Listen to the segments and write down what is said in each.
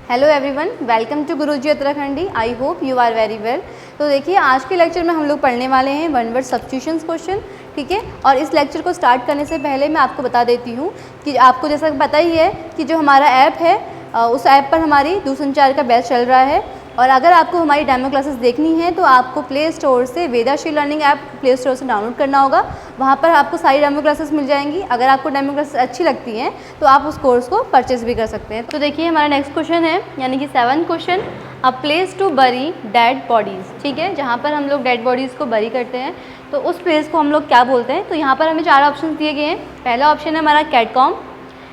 Hello everyone, welcome to Guruji Uttarakhandi. I hope you are very well. तो देखिए, आज के लेक्चर में हम लोग पढ़ने वाले हैं वन वर्ड सब्स्टिट्यूशंस क्वेश्चन, ठीक है। और इस लेक्चर को स्टार्ट करने से पहले मैं आपको बता देती हूँ कि आपको जैसा पता ही है कि जो हमारा ऐप है उस ऐप पर हमारी दूरसंचार का बैच चल रहा है। और अगर आपको हमारी डेमो क्लासेस देखनी है तो आपको प्ले स्टोर से Vedashree learning app play store से डाउनलोड करना होगा। वहाँ पर आपको सारी डेमो क्लासेस मिल जाएंगी। अगर आपको डेमो क्लासेस अच्छी लगती हैं तो आप उस कोर्स को परचेज भी कर सकते हैं। तो देखिए, हमारा नेक्स्ट क्वेश्चन है, यानी कि 7th question, a place to bury dead bodies, ठीक है। जहाँ पर हम लोग डेड बॉडीज़ को बरी करते हैं तो उस प्लेस को हम लोग क्या बोलते हैं। तो यहाँ पर हमें 4 ऑप्शन दिए गए हैं। पहला ऑप्शन है हमारा कैटकॉम,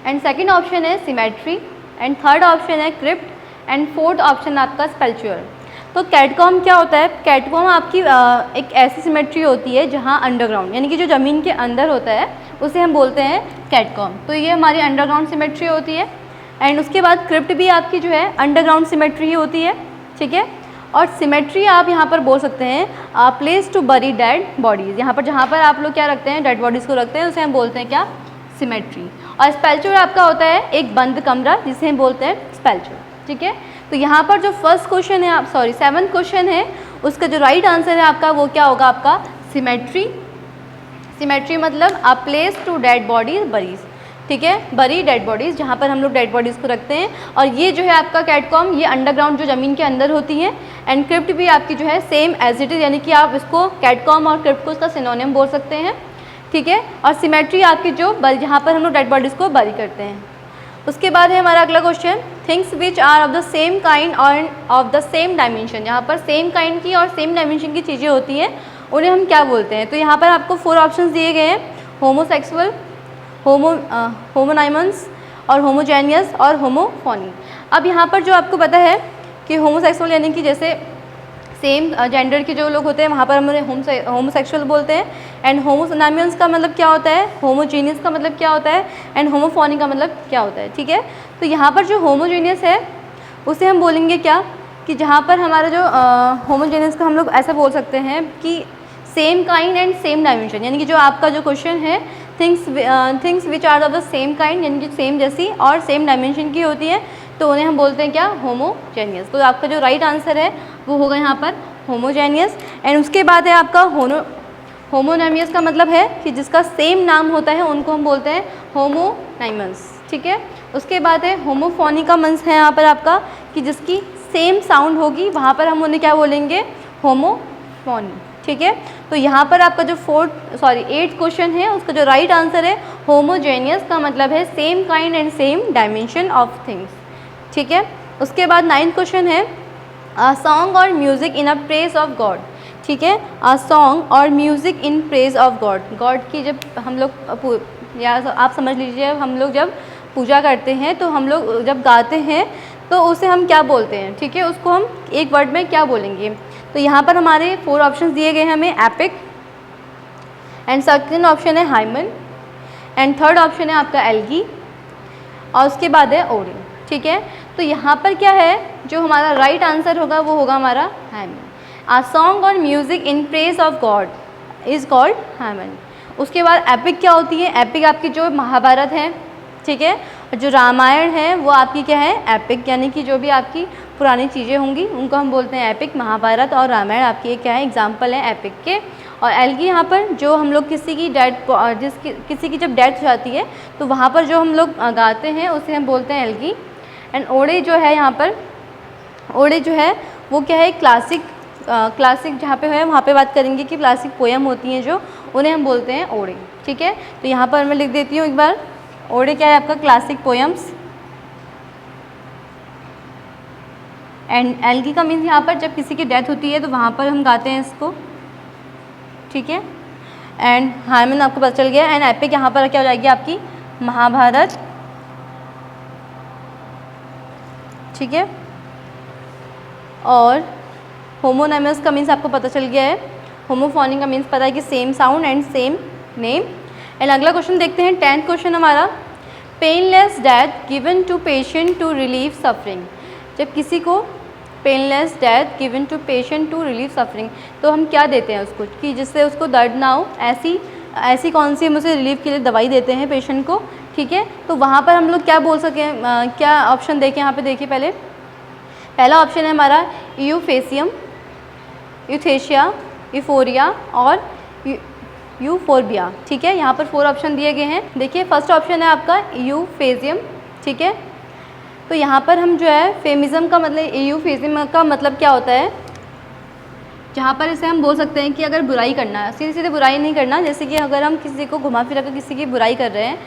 एंड सेकेंड ऑप्शन है सिमेट्री, एंड थर्ड ऑप्शन है क्रिप्ट, एंड फोर्थ ऑप्शन आपका स्पेल्चुअर। तो कैटकॉम क्या होता है? कैटकॉम आपकी एक ऐसी सिमेट्री होती है जहाँ अंडरग्राउंड, यानी कि जो ज़मीन के अंदर होता है उसे हम बोलते हैं कैटकॉम। तो ये हमारी अंडरग्राउंड सिमेट्री होती है। एंड उसके बाद क्रिप्ट भी आपकी जो है अंडरग्राउंड सिमेट्री ही होती है, ठीक है। और सिमेट्री आप यहाँ पर बोल सकते हैं place to bury dead bodies. यहाँ पर जहाँ पर आप लोग क्या रखते हैं, डेड बॉडीज़ को रखते हैं, उसे हम बोलते हैं क्या? सिमेट्री। और स्पेल्चुअर आपका होता है एक बंद कमरा, जिसे हम बोलते हैं स्पेल्चुअर, ठीक है। तो यहाँ पर जो फर्स्ट क्वेश्चन है, 7th क्वेश्चन है, उसका जो राइट आंसर है आपका वो क्या होगा? आपका सिमेट्री। सिमेट्री मतलब a place to dead bodies buries, ठीक है, बरी डेड बॉडीज़, जहाँ पर हम लोग डेड बॉडीज़ को रखते हैं। और ये जो है आपका कैटकॉम, ये अंडरग्राउंड जो ज़मीन के अंदर होती है। एंड क्रिप्ट भी आपकी जो है सेम एज इट इज़, यानी कि आप इसको कैटकॉम और क्रिप्ट को उसका सिनोनिम बोल सकते हैं, ठीक है। और सिमेट्री आपकी जो जहाँ पर हम लोग डेड बॉडीज़ को बरी करते हैं। उसके बाद है हमारा अगला question, things which are of the same kind और ऑफ द सेम डायमेंशन। यहाँ पर सेम काइंड की और सेम डायमेंशन की चीज़ें होती हैं, उन्हें हम क्या बोलते हैं? तो यहाँ पर आपको 4 ऑप्शंस दिए गए हैं, होमोसेक्सुअल, होमोनाइमस और होमोजेनियस और होमोफोनी। अब यहाँ पर जो आपको पता है कि होमोसेक्सुअल यानी कि जैसे सेम जेंडर के जो लोग होते हैं वहाँ पर हम उन्हें होमोसेक्सुअल बोलते हैं। एंड होमोनाइमस का मतलब क्या होता है, होमोजीनियस का मतलब क्या होता है, एंड होमोफोनी का मतलब क्या होता है, ठीक है। तो यहाँ पर जो होमोजीनियस है उसे हम बोलेंगे क्या, कि जहाँ पर हमारा जो होमोजीनियस का हम लोग ऐसा बोल सकते हैं कि same kind and same dimension, यानी कि जो आपका जो क्वेश्चन है things which are of the same kind, यानी कि सेम जैसी और सेम डायमेंशन की होती है, तो उन्हें हम बोलते हैं क्या? होमोजेनियस। तो आपका जो राइट आंसर है वो होगा यहाँ पर होमोजेनियस। एंड उसके बाद है आपका होमोनाइमस का मतलब है कि जिसका सेम नाम होता है उनको हम बोलते हैं होमोनाइमस, ठीक है। उसके बाद है होमोफोनी का मीन्स है यहाँ पर आपका कि जिसकी सेम साउंड होगी, वहाँ पर हम उन्हें क्या बोलेंगे? होमोफोनी, ठीक है। तो यहाँ पर आपका जो 8th क्वेश्चन है उसका जो राइट आंसर है होमोजेनियस का मतलब है same kind and same dimension of things, ठीक है। उसके बाद 9th क्वेश्चन है, अ सॉन्ग और music in a praise of God, ठीक है। अ सॉन्ग और music in praise of God, God की जब हम लोग, या आप समझ लीजिए, हम लोग जब पूजा करते हैं तो हम लोग जब गाते हैं तो उसे हम क्या बोलते हैं, ठीक है। उसको हम एक वर्ड में क्या बोलेंगे? तो यहाँ पर हमारे 4 ऑप्शन दिए गए हैं हमें, एपिक, एंड सेकंड ऑप्शन है हाइमन, एंड थर्ड ऑप्शन है आपका एल्गी, और उसके बाद है ओडी, ठीक है। तो यहाँ पर क्या है, जो हमारा राइट आंसर होगा वो होगा हमारा हाइमन। आ सॉन्ग और music in praise of God is called hymn. उसके बाद एपिक क्या होती है? एपिक आपकी जो महाभारत है, ठीक है, और जो रामायण है वो आपकी क्या है? एपिक, यानी कि जो भी आपकी पुरानी चीज़ें होंगी उनको हम बोलते हैं एपिक। महाभारत और रामायण आपकी एक क्या है? एग्जाम्पल है एपिक के। और एल्गी यहाँ पर जो हम लोग किसी की किसी की जब डेथ हो जाती है तो वहाँ पर जो हम लोग गाते हैं उसे हम बोलते हैं एल्गी। एंड ओडे जो है, यहाँ पर ओडे जो है वो क्या है? क्लासिक जहाँ पे है वहाँ पे बात करेंगे कि क्लासिक पोएम होती हैं जो, उन्हें हम बोलते हैं ओडे, ठीक है। तो यहाँ पर मैं लिख देती हूँ एक बार, ओडे क्या है आपका? Classic poems. एंड एल्गी का मीन्स यहाँ पर जब किसी की डेथ होती है तो वहाँ पर हम गाते हैं इसको, ठीक है। एंड हाइमन आपको पता चल गया। एंड एपिक यहाँ पर क्या हो जाएगी? आपकी महाभारत, ठीक है। और होमोनाइमस का मीन्स आपको पता चल गया है। होमोफोनी का मीन्स पता है कि same sound and same name. And अगला क्वेश्चन देखते हैं, 10th क्वेश्चन हमारा, painless death given to patient to relieve suffering. जब किसी को painless death given to patient to relieve suffering, तो हम क्या देते हैं उसको कि जिससे उसको दर्द ना हो, ऐसी कौन सी हम उसे रिलीफ के लिए दवाई देते हैं पेशेंट को, ठीक है। तो वहाँ पर हम लोग क्या बोल सकें, क्या ऑप्शन देखें यहाँ पे? देखिए पहले, पहला ऑप्शन है हमारा यूफेसियम, यूथेशिया, यूफोरिया और यूफोरबिया। ठीक है, यहाँ पर 4 ऑप्शन दिए गए हैं। देखिए फर्स्ट ऑप्शन है आपका यूफेसियम। ठीक है, तो यहाँ पर हम जो है फेमिज्म का मतलब, यूफेसियम का मतलब क्या होता है, जहाँ पर इसे हम बोल सकते हैं कि अगर बुराई करना है, सीधे सीधे बुराई नहीं करना, जैसे कि अगर हम किसी को घुमा फिरा कर किसी की बुराई कर रहे हैं,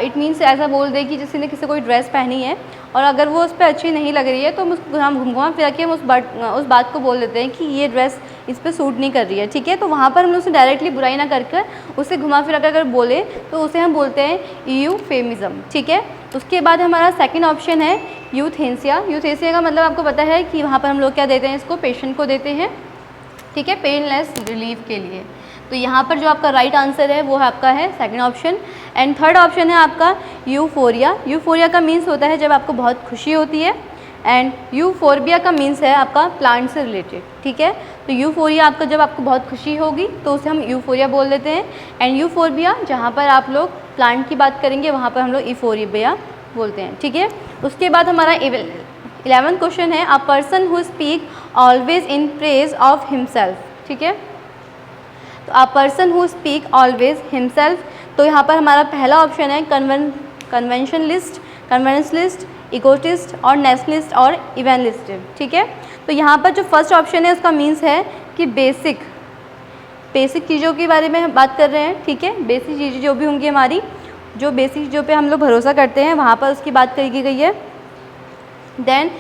इट मीन्स ऐसा बोल दे कि किसी ने किसी कोई ड्रेस पहनी है और अगर वो उस पर अच्छी नहीं लग रही है तो हम घुमा फिरा के हम उस बात को बोल देते हैं कि ये ड्रेस इस पर सूट नहीं कर रही है। ठीक है, तो वहाँ पर हम उसे डायरेक्टली बुराई ना कर उसे घुमा फिरा कर अगर बोले तो उसे हम बोलते हैं यूफेमिज्म। ठीक है, उसके बाद हमारा सेकंड ऑप्शन है यूथेसिया। यूथेसिया का मतलब आपको पता है कि वहाँ पर हम लोग क्या देते हैं, इसको पेशेंट को देते हैं। ठीक है, पेनलेस रिलीफ के लिए। तो यहाँ पर जो आपका राइट आंसर है वो है आपका है second option. And third option है आपका यूफोरिया। यूफोरिया का मीन्स होता है जब आपको बहुत खुशी होती है, एंड यूफोरबिया का मीन्स है आपका प्लांट से रिलेटेड। ठीक है, तो यूफोरिया आपका जब आपको बहुत खुशी होगी तो उसे हम यूफोरिया बोल देते हैं, एंड यूफोरबिया जहाँ पर आप लोग प्लांट की बात करेंगे वहाँ पर हम लोग यूफोरबिया बोलते हैं। ठीक है, उसके बाद हमारा 11th क्वेश्चन है अ person who speak always in praise of himself. ठीक है, तो अ person who speak always himself, तो यहाँ पर हमारा पहला ऑप्शन है कन्वेंशनलिस्ट, कन्वेंशनलिस्ट, इगोटिस्ट और नेशनलिस्ट और इवेंटलिस्ट। ठीक है, तो यहाँ पर जो फर्स्ट ऑप्शन है उसका मीन्स है कि बेसिक चीज़ों के बारे में हम बात कर रहे हैं। ठीक है, बेसिक चीज़ें जो भी होंगी हमारी, जो बेसिक चीज़ों पे हम लोग भरोसा करते हैं वहाँ पर उसकी बात करी गई है। देन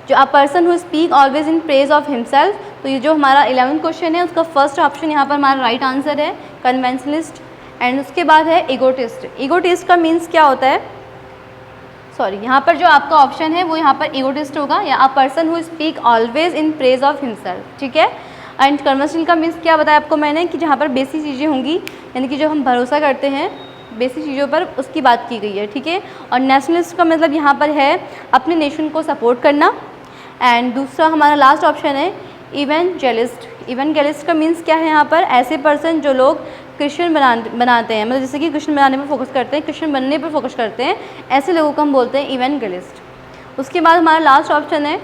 जो अ person who speak always in praise of himself, तो ये जो हमारा 11th क्वेश्चन है उसका फर्स्ट ऑप्शन यहाँ पर हमारा राइट आंसर है कन्वेंशनलिस्ट। एंड उसके बाद है इगोटिस्ट। इगोटिस्ट का मीन्स क्या होता है, सॉरी यहाँ पर जो आपका ऑप्शन है वो यहाँ पर इगोटिस्ट होगा, या अ person who speak always in praise of himself. ठीक है, एंड कन्वेंशनल का मीन्स क्या बताया आपको मैंने कि जहाँ पर बेसिक चीज़ें होंगी, यानी कि जो हम भरोसा करते हैं बेसिक चीज़ों पर, उसकी बात की गई है। ठीक है, और नेशनलिस्ट का मतलब यहाँ पर है अपने नेशन को सपोर्ट करना। एंड दूसरा हमारा लास्ट ऑप्शन है इवेंजेलिस्ट। इवेंजेलिस्ट का मीन्स क्या है, यहाँ पर ऐसे पर्सन जो लोग क्रिश्चियन बनाते हैं, मतलब जैसे कि क्रिश्चियन बनाने पर फोकस करते हैं, क्रिश्चियन बनने पर फोकस करते हैं, ऐसे लोगों को हम बोलते हैं इवेंजेलिस्ट। उसके बाद हमारा लास्ट ऑप्शन है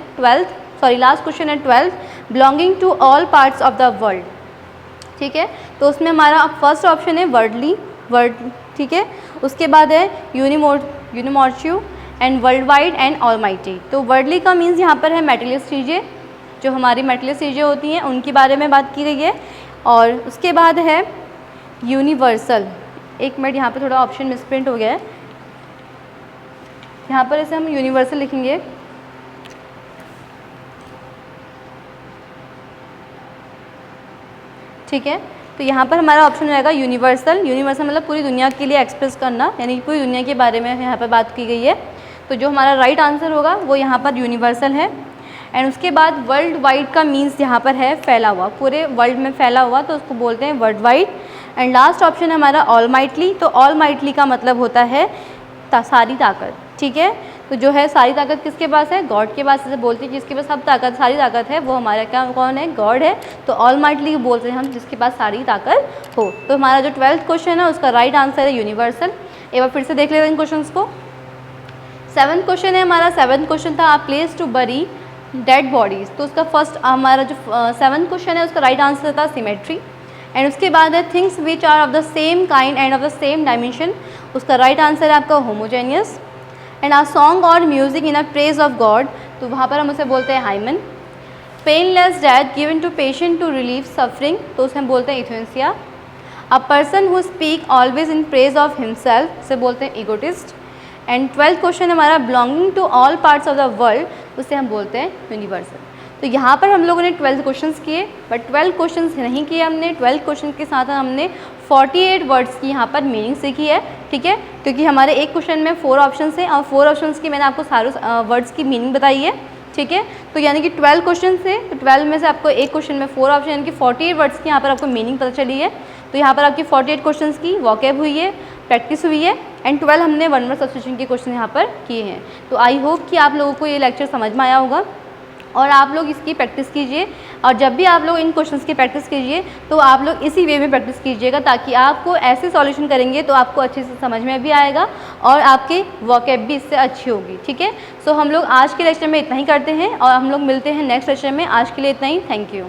लास्ट क्वेश्चन है 12th, belonging to all parts of the world. ठीक है, तो उसमें हमारा फर्स्ट ऑप्शन है वर्ल्ड। ठीक है, उसके बाद है यूनिमोर्च्यू and world wide and almighty. तो वर्ल्डली का मीन्स यहाँ पर है मेटेरियलिस्ट चीज़ें, जो हमारी मेटेरियलिस्ट चीज़ें होती हैं उनके बारे में बात की गई है। और उसके बाद है यूनिवर्सल। एक मिनट, यहाँ पे थोड़ा ऑप्शन मिसप्रिंट हो गया है, यहाँ पर इसे हम यूनिवर्सल लिखेंगे। ठीक है, तो यहाँ पर हमारा ऑप्शन रहेगा यूनिवर्सल। यूनिवर्सल मतलब पूरी दुनिया के लिए एक्सप्रेस करना, यानी पूरी दुनिया के बारे में यहाँ पर बात की गई है। तो जो हमारा राइट आंसर होगा वो यहाँ पर यूनिवर्सल है। एंड उसके बाद वर्ल्ड वाइड का मीन्स यहाँ पर है फैला हुआ, पूरे वर्ल्ड में फैला हुआ, तो उसको बोलते हैं world wide. And last option हमारा ऑलमाइटली। तो ऑलमाइटली का मतलब होता है सारी ताकत। ठीक है, तो जो है सारी ताकत किसके पास है, गॉड के पास। जैसे बोलते हैं जिसके पास सब ताकत, सारी ताकत है, वो हमारा क्या कौन है, गॉड है। तो ऑलमाइटली बोलते हैं हम जिसके पास सारी ताकत हो। तो हमारा जो 12th क्वेश्चन है उसका राइट आंसर है यूनिवर्सल। एक बार फिर से देख लेते हैं इन क्वेश्चन को। 7th क्वेश्चन है हमारा, 7th क्वेश्चन था आप place to bury dead bodies. तो उसका फर्स्ट हमारा जो 7th क्वेश्चन है उसका राइट आंसर था सिमेट्री। एंड उसके बाद है things which are of the same kind and of the same dimension. उसका राइट आंसर है आपका होमोजेनियस। एंड आ सॉन्ग और music in a praise of God, तो वहाँ पर हम उसे बोलते हैं hymn. Painless death given to patient to relieve suffering, तो उसे हम बोलते हैं euthanasia. A person who speak always in praise of himself, उसे बोलते हैं इगोटिस्ट। एंड 12th क्वेश्चन हमारा belonging to all parts of the world, उसे हम बोलते हैं यूनिवर्सल। तो यहाँ पर हम लोगों ने 12 क्वेश्चंस किए, बट 12 क्वेश्चंस नहीं किए हमने। 12 क्वेश्चन के साथ हमने 48 वर्ड्स की यहाँ पर मीनिंग सीखी है। ठीक है, क्योंकि हमारे एक क्वेश्चन में 4 ऑप्शन हैं और 4 ऑप्शंस की मैंने आपको सारे वर्ड्स की मीनिंग बताई है। ठीक है, तो यानी कि 12 क्वेश्चन से, तो 12 में से आपको एक क्वेश्चन में 4 ऑप्शन, यानी कि 48 वर्ड्स की यहाँ पर आपको मीनिंग पता चली है। तो यहाँ पर आपकी 48 क्वेश्चन की वॉकैब हुई है, प्रैक्टिस हुई है। एंड 12 हमने 1 वर्ड सब्स्टिट्यूशन के क्वेश्चन यहाँ पर किए हैं। तो आई होप कि आप लोगों को ये लेक्चर समझ में आया होगा। और आप लोग इसकी प्रैक्टिस कीजिए। और जब भी आप लोग इन क्वेश्चंस की प्रैक्टिस कीजिए तो आप लोग इसी वे में प्रैक्टिस कीजिएगा, ताकि आपको ऐसे सॉल्यूशन करेंगे तो आपको अच्छे से समझ में भी आएगा और आपकी वोकैब भी इससे अच्छी होगी। ठीक है, सो हम लोग आज के लेक्चर में इतना ही करते हैं और हम लोग मिलते हैं नेक्स्ट लेक्चर में। आज के लिए इतना ही, थैंक यू।